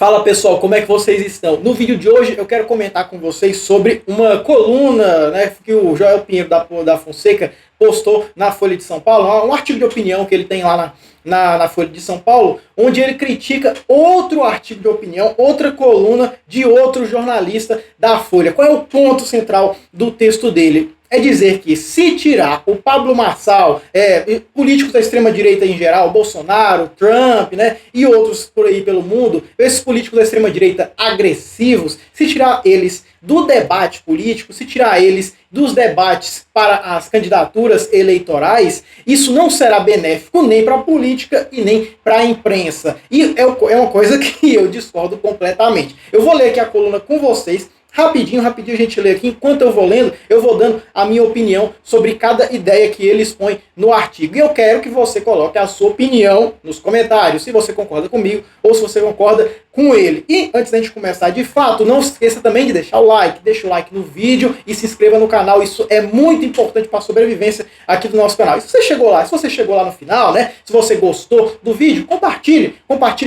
Fala pessoal, como é que vocês estão? No vídeo de hoje eu quero comentar com vocês sobre uma coluna, né, que o Joel Pinheiro da Fonseca postou na Folha de São Paulo, um artigo de opinião que ele tem lá na Folha de São Paulo, onde ele critica outro artigo de opinião, outra coluna de outro jornalista da Folha. Qual é o ponto central do texto dele? É dizer que se tirar o Pablo Marçal, políticos da extrema-direita em geral, Bolsonaro, Trump, né, e outros por aí pelo mundo, esses políticos da extrema-direita agressivos, se tirar eles do debate político, se tirar eles dos debates para as candidaturas eleitorais, isso não será benéfico nem para a política e nem para a imprensa. E é uma coisa que eu discordo completamente. Eu vou ler aqui a coluna com vocês, rapidinho a gente lê aqui. Enquanto eu vou lendo, eu vou dando a minha opinião sobre cada ideia que ele expõe no artigo. E eu quero que você coloque a sua opinião nos comentários, se você concorda comigo ou se você concorda com ele. E antes da gente começar de fato, não esqueça também de deixar o like. Deixa o like no vídeo e se inscreva no canal. Isso é muito importante para a sobrevivência aqui do nosso canal. E se você chegou lá no final, né? Se você gostou do vídeo, compartilhe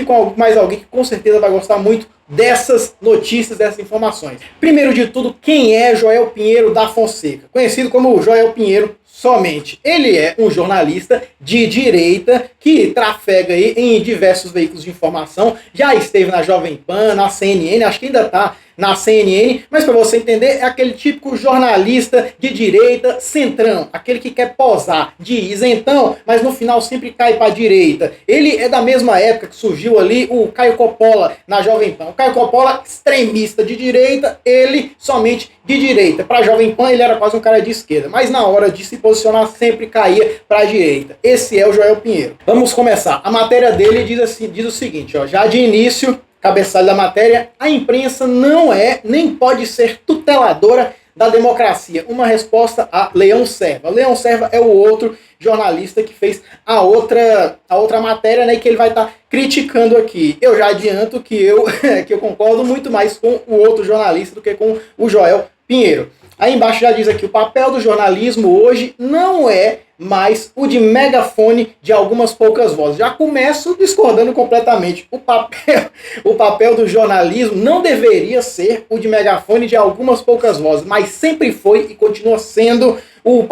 com mais alguém que com certeza vai gostar muito dessas notícias, dessas informações. Primeiro de tudo, quem é Joel Pinheiro da Fonseca? Conhecido como Joel Pinheiro somente. Ele é um jornalista de direita que trafega aí em diversos veículos de informação. Já esteve na Jovem Pan, na CNN, acho que ainda está na CNN, mas para você entender, é aquele típico jornalista de direita centrão, aquele que quer posar de isentão, mas no final sempre cai para a direita. Ele é da mesma época que surgiu ali o Caio Coppola na Jovem Pan. O Caio Coppola, extremista de direita, ele somente de direita. Para a Jovem Pan ele era quase um cara de esquerda, mas na hora de se posicionar sempre caía para a direita. Esse é o Joel Pinheiro. Vamos começar. A matéria dele diz o seguinte, ó, já de início, cabeçalho da matéria: a imprensa não é nem pode ser tuteladora da democracia. Uma resposta a Leão Serva. Leão Serva é o outro jornalista que fez a outra matéria, né, que ele vai estar criticando aqui. Eu já adianto que eu concordo muito mais com o outro jornalista do que com o Joel Pinheiro. Aí embaixo já diz aqui: o papel do jornalismo hoje não é mais o de megafone de algumas poucas vozes. Já começo discordando completamente. O papel do jornalismo não deveria ser o de megafone de algumas poucas vozes, mas sempre foi e continua sendo o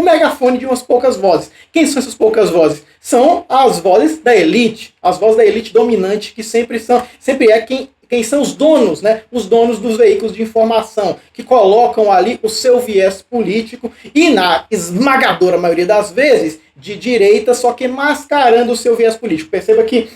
megafone de umas poucas vozes. Quem são essas poucas vozes? São as vozes da elite, as vozes da elite dominante, que sempre é quem são os donos, né? Os donos dos veículos de informação, que colocam ali o seu viés político e, na esmagadora maioria das vezes, de direita, só que mascarando o seu viés político. Perceba que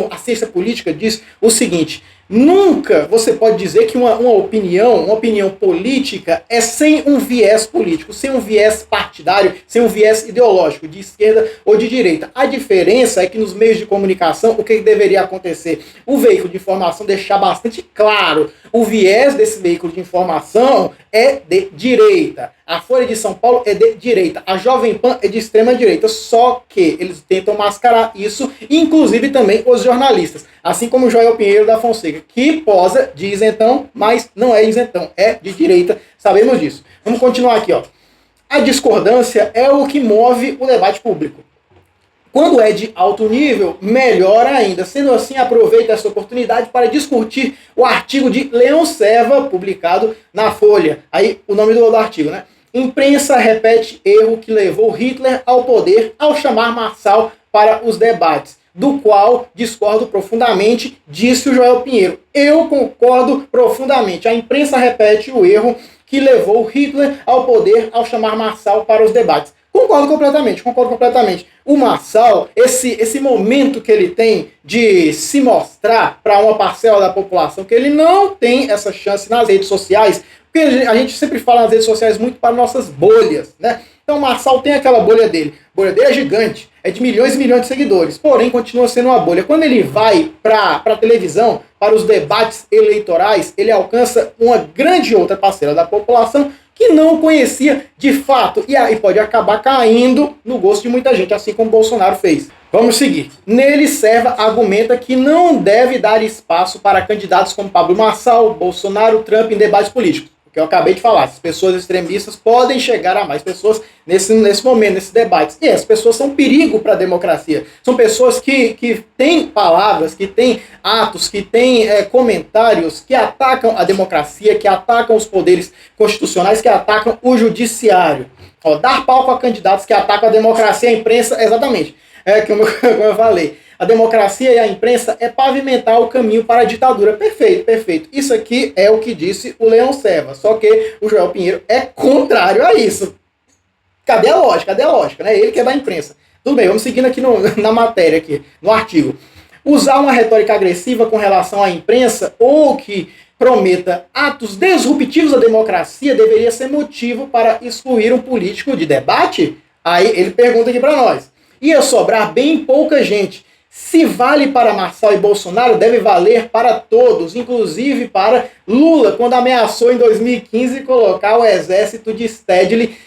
a ciência política diz o seguinte: nunca você pode dizer que uma opinião política é sem um viés político, sem um viés partidário, sem um viés ideológico, de esquerda ou de direita. A diferença é que nos meios de comunicação, o que deveria acontecer? O veículo de informação deixar bastante claro: o viés desse veículo de informação é de direita. A Folha de São Paulo é de direita. A Jovem Pan é de extrema direita. Só que eles tentam mascarar isso, inclusive também os jornalistas. Assim como o Joel Pinheiro da Fonseca, que posa de isentão, mas não é isentão, é de direita. Sabemos disso. Vamos continuar aqui, ó. A discordância é o que move o debate público. Quando é de alto nível, melhor ainda. Sendo assim, aproveita essa oportunidade para discutir o artigo de Leão Serva, publicado na Folha. Aí, o nome do artigo, né? Imprensa repete erro que levou Hitler ao poder ao chamar Marçal para os debates, do qual discordo profundamente, disse o Joel Pinheiro. Eu concordo profundamente. A imprensa repete o erro que levou Hitler ao poder ao chamar Marçal para os debates. Concordo completamente. O Marçal, esse momento que ele tem de se mostrar para uma parcela da população, que ele não tem essa chance nas redes sociais, porque a gente sempre fala nas redes sociais muito para nossas bolhas, né? Então o Marçal tem aquela bolha dele. A bolha dele é gigante, é de milhões e milhões de seguidores, porém continua sendo uma bolha. Quando ele vai para a televisão, para os debates eleitorais, ele alcança uma grande outra parcela da população que não conhecia de fato. E aí pode acabar caindo no gosto de muita gente, assim como Bolsonaro fez. Vamos seguir. Nele, Serva argumenta que não deve dar espaço para candidatos como Pablo Marçal, Bolsonaro, Trump em debates políticos. Porque eu acabei de falar, as pessoas extremistas podem chegar a mais pessoas nesse momento, nesses debates. E as pessoas são um perigo para a democracia. São pessoas que têm palavras, que têm atos, que têm comentários que atacam a democracia, que atacam os poderes constitucionais, que atacam o judiciário. Ó, dar palco a candidatos que atacam a democracia e a imprensa, exatamente. Como eu falei. A democracia e a imprensa é pavimentar o caminho para a ditadura. Perfeito, perfeito. Isso aqui é o que disse o Leão Serva. Só que o Joel Pinheiro é contrário a isso. Cadê a lógica? Cadê a lógica? Né? Ele que é da imprensa. Tudo bem, vamos seguindo aqui na matéria, aqui, no artigo. Usar uma retórica agressiva com relação à imprensa ou que prometa atos disruptivos da democracia deveria ser motivo para excluir um político de debate? Aí ele pergunta aqui para nós. Ia sobrar bem pouca gente. Se vale para Marçal e Bolsonaro, deve valer para todos, inclusive para Lula, quando ameaçou em 2015 colocar o exército de Stedley,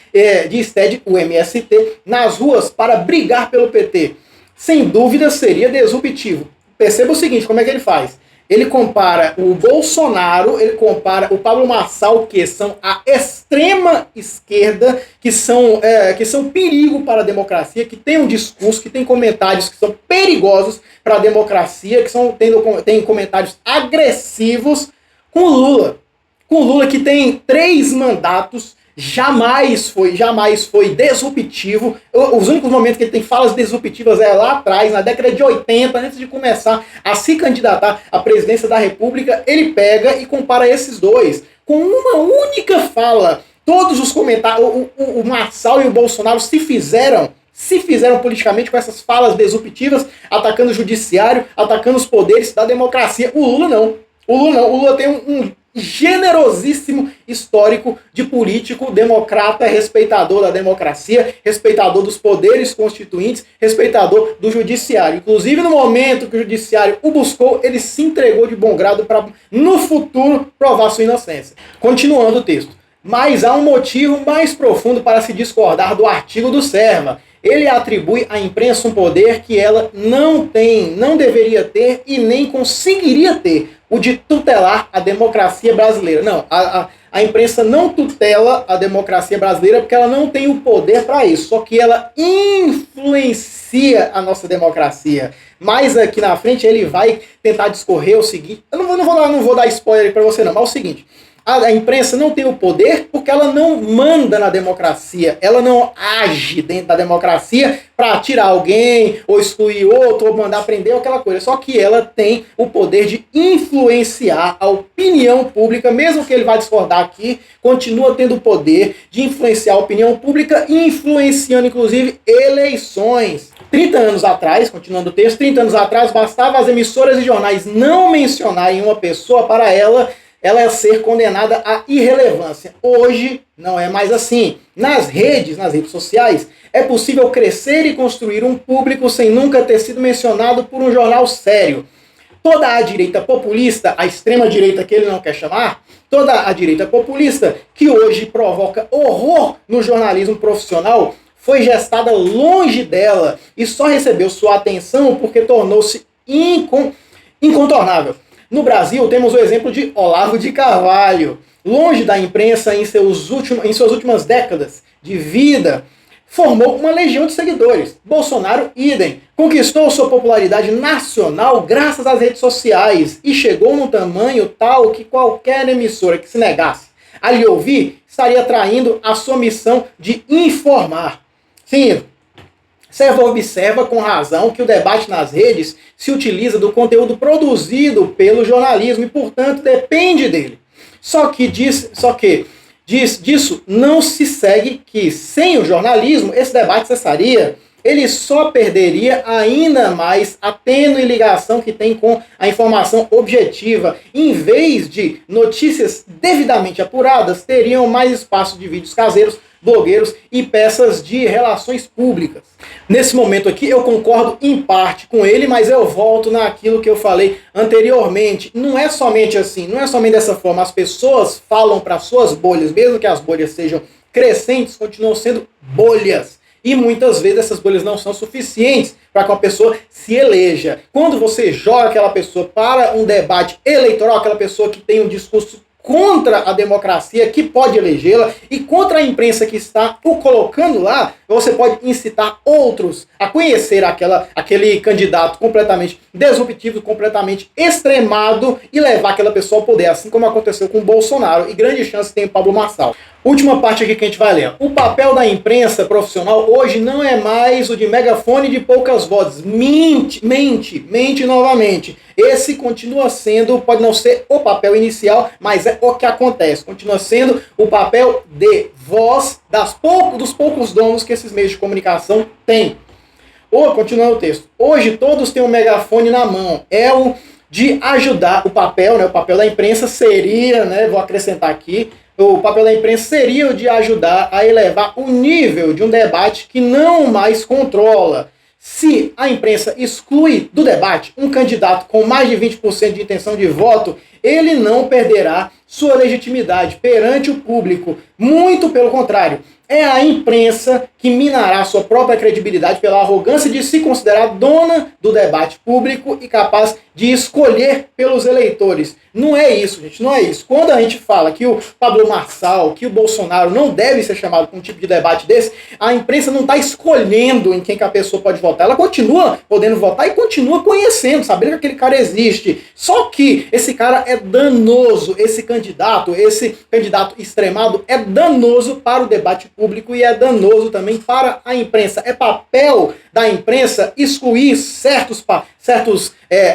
o MST, nas ruas para brigar pelo PT. Sem dúvida seria disruptivo. Perceba o seguinte, como é que ele faz? Ele compara o Bolsonaro, ele compara o Pablo Marçal, que são a extrema esquerda, que são perigo para a democracia, que tem um discurso, que tem comentários que são perigosos para a democracia, que tem comentários agressivos, com o Lula. Com o Lula que tem 3 mandatos, jamais foi disruptivo. Os únicos momentos que ele tem falas disruptivas é lá atrás, na década de 80, antes de começar a se candidatar à presidência da República, ele pega e compara esses dois com uma única fala. Todos os comentários, o Marçal e o Bolsonaro se fizeram politicamente com essas falas disruptivas, atacando o judiciário, atacando os poderes da democracia. O Lula não. O Lula tem um generosíssimo histórico de político democrata, respeitador da democracia, respeitador dos poderes constituintes, respeitador do judiciário. Inclusive, no momento que o judiciário o buscou, ele se entregou de bom grado para, no futuro, provar sua inocência. Continuando o texto. Mas há um motivo mais profundo para se discordar do artigo do Serva. Ele atribui à imprensa um poder que ela não tem, não deveria ter e nem conseguiria ter, o de tutelar a democracia brasileira. Não, a imprensa não tutela a democracia brasileira porque ela não tem o poder para isso, só que ela influencia a nossa democracia. Mas aqui na frente ele vai tentar discorrer o seguinte, eu não vou dar spoiler para você não, mas é o seguinte, a imprensa não tem o poder porque ela não manda na democracia, ela não age dentro da democracia para tirar alguém, ou excluir outro, ou mandar prender, aquela coisa. Só que ela tem o poder de influenciar a opinião pública, mesmo que ele vá discordar aqui, continua tendo o poder de influenciar a opinião pública, influenciando inclusive eleições. 30 anos atrás, continuando o texto, 30 anos atrás, bastava as emissoras e jornais não mencionarem uma pessoa para ela ser condenada à irrelevância. Hoje não é mais assim. Nas redes sociais, é possível crescer e construir um público sem nunca ter sido mencionado por um jornal sério. Toda a direita populista, a extrema direita que ele não quer chamar, toda a direita populista que hoje provoca horror no jornalismo profissional, foi gestada longe dela e só recebeu sua atenção porque tornou-se incontornável. No Brasil, temos o exemplo de Olavo de Carvalho. Longe da imprensa em suas últimas décadas de vida, formou uma legião de seguidores. Bolsonaro, idem. Conquistou sua popularidade nacional graças às redes sociais e chegou num tamanho tal que qualquer emissora que se negasse a lhe ouvir estaria traindo a sua missão de informar. Sim, Serva observa com razão que o debate nas redes se utiliza do conteúdo produzido pelo jornalismo e, portanto, depende dele. Só que disso não se segue que, sem o jornalismo, esse debate cessaria. Ele só perderia ainda mais a tênue ligação que tem com a informação objetiva. Em vez de notícias devidamente apuradas, teriam mais espaço de vídeos caseiros, blogueiros e peças de relações públicas. Nesse momento aqui eu concordo em parte com ele, mas eu volto naquilo que eu falei anteriormente. Não é somente assim, não é somente dessa forma. As pessoas falam para suas bolhas, mesmo que as bolhas sejam crescentes, continuam sendo bolhas. E muitas vezes essas bolhas não são suficientes para que uma pessoa se eleja. Quando você joga aquela pessoa para um debate eleitoral, aquela pessoa que tem um discurso contra a democracia que pode elegê-la e contra a imprensa que está o colocando lá, você pode incitar outros a conhecer aquele candidato completamente disruptivo, completamente extremado e levar aquela pessoa ao poder, assim como aconteceu com o Bolsonaro, e grande chance tem o Pablo Marçal. Última parte aqui que a gente vai ler. O papel da imprensa profissional hoje não é mais o de megafone de poucas vozes. Mente novamente. Esse continua sendo, pode não ser o papel inicial, mas é o que acontece. Continua sendo o papel de voz dos poucos donos que esses meios de comunicação têm. Continuando o texto. Hoje todos têm um megafone na mão. É o de ajudar o papel, né? O papel da imprensa seria, né? Vou acrescentar aqui. O papel da imprensa seria o de ajudar a elevar o nível de um debate que não mais controla. Se a imprensa exclui do debate um candidato com mais de 20% de intenção de voto, ele não perderá sua legitimidade perante o público. Muito pelo contrário. É a imprensa que minará sua própria credibilidade pela arrogância de se considerar dona do debate público e capaz de escolher pelos eleitores. Não é isso, gente, não é isso. Quando a gente fala que o Pablo Marçal, que o Bolsonaro não deve ser chamado para um tipo de debate desse, a imprensa não está escolhendo em quem que a pessoa pode votar. Ela continua podendo votar e continua conhecendo, sabendo que aquele cara existe. Só que esse cara é danoso, esse candidato extremado é danoso para o debate público e é danoso também para a imprensa. É papel da imprensa excluir certos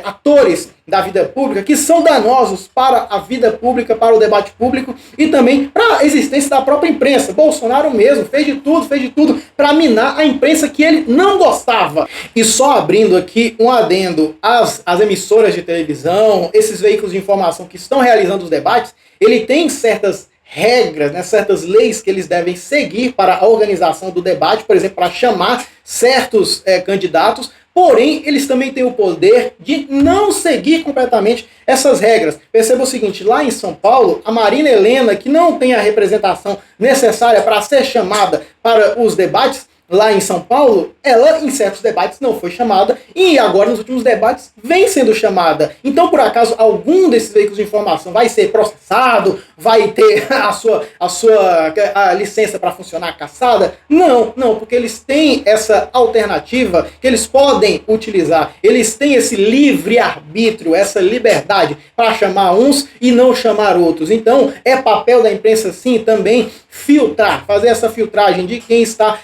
atores da vida pública que são danosos para a vida pública, para o debate público e também para a existência da própria imprensa. Bolsonaro mesmo fez de tudo para minar a imprensa que ele não gostava. E só abrindo aqui um adendo, as emissoras de televisão, esses veículos de informação que estão realizando os debates, ele tem certas regras, né, certas leis que eles devem seguir para a organização do debate, por exemplo, para chamar certos candidatos, porém, eles também têm o poder de não seguir completamente essas regras. Perceba o seguinte, lá em São Paulo, a Marina Helena, que não tem a representação necessária para ser chamada para os debates, lá em São Paulo, ela em certos debates não foi chamada e agora nos últimos debates vem sendo chamada. Então, por acaso, algum desses veículos de informação vai ser processado, vai ter a licença para funcionar cassada? Não, porque eles têm essa alternativa que eles podem utilizar. Eles têm esse livre-arbítrio, essa liberdade para chamar uns e não chamar outros. Então, é papel da imprensa, sim, também filtrar, fazer essa filtragem de quem está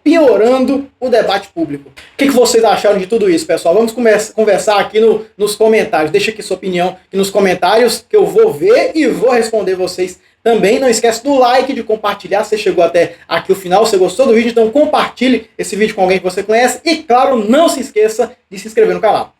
piorando o debate público. O que vocês acharam de tudo isso, pessoal? Vamos conversar aqui nos comentários. Deixa aqui sua opinião aqui nos comentários, que eu vou ver e vou responder vocês também. Não esquece do like, de compartilhar. Você chegou até aqui o final, você gostou do vídeo, então compartilhe esse vídeo com alguém que você conhece. E, claro, não se esqueça de se inscrever no canal.